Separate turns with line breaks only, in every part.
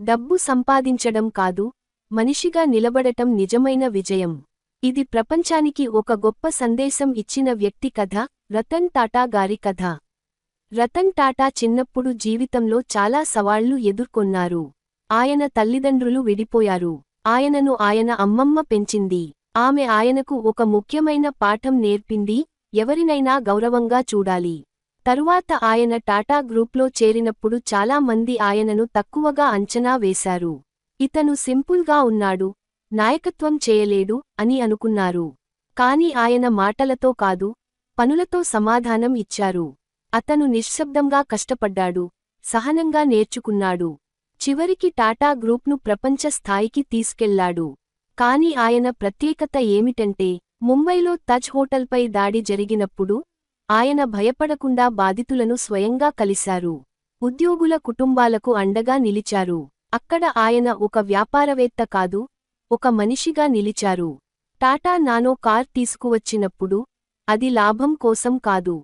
డబ్బు సంపాదించడం కాదు, మనిషిగా నిలబడటం నిజమైన విజయం. ఇది ప్రపంచానికి ఒక గొప్ప సందేశం ఇచ్చిన వ్యక్తి కథ, రతన్ టాటా గారి కథ. రతన్ టాటా చిన్నప్పుడు జీవితంలో చాలా సవాళ్లు ఎదుర్కొన్నారు. ఆయన తల్లిదండ్రులు విడిపోయారు. ఆయనను ఆయన అమ్మమ్మ పెంచింది. ఆమె ఆయనకు ఒక ముఖ్యమైన పాఠం నేర్పింది: ఎవరినైనా గౌరవంగా చూడాలి. తరువాత ఆయన టాటా గ్రూప్లో చేరినప్పుడు చాలా మంది ఆయనను తక్కువగా అంచనా వేశారు. ఇతను సింపుల్గా ఉన్నాడు, నాయకత్వం చేయలేడు అని అనుకున్నారు. కాని ఆయన మాటలతో కాదు, పనులతో సమాధానం ఇచ్చారు. అతను నిశ్శబ్దంగా కష్టపడ్డాడు, సహనంగా నేర్చుకున్నాడు. చివరికి టాటా గ్రూప్ను ప్రపంచ స్థాయికి తీసుకెళ్లాడు. కాని ఆయన ప్రత్యేకత ఏమిటంటే, ముంబైలో తజ్ హోటల్పై దాడి జరిగినప్పుడు ఆయన భయపడకుండా బాధితులను స్వయంగా కలిశారు. ఉద్యోగుల కుటుంబాలకు అండగా నిలిచారు. అక్కడ ఆయన ఒక వ్యాపారవేత్త కాదు, ఒక మనిషిగా నిలిచారు. టాటా నానో కార్ తీసుకువచ్చినప్పుడు అది లాభం కోసం కాదు,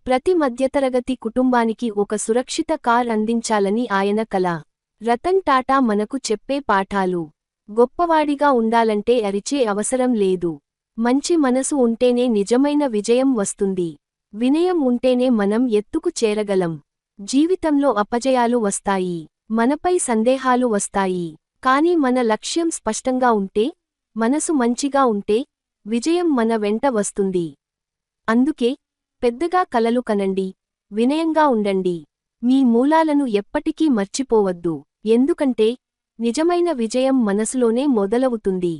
ప్రతి మధ్యతరగతి కుటుంబానికి ఒక సురక్షిత కార్ అందించాలని ఆయన కల. రతన్ టాటా మనకు చెప్పే పాఠాలు: గొప్పవాడిగా ఉండాలంటే అరిచే అవసరం లేదు. మంచి మనసు ఉంటేనే నిజమైన విజయం వస్తుంది. వినయం ఉంటేనే మనం ఎత్తుకు చేరగలం. జీవితంలో అపజయాలు వస్తాయి, మనపై సందేహాలు వస్తాయి. కాని మన లక్ష్యం స్పష్టంగా ఉంటే, మనసు మంచిగా ఉంటే, విజయం మన వెంట వస్తుంది. అందుకే పెద్దగా కలలు కనండి, వినయంగా ఉండండి. మీ మూలాలను ఎప్పటికీ మర్చిపోవద్దు. ఎందుకంటే నిజమైన విజయం మనసులోనే మొదలవుతుంది.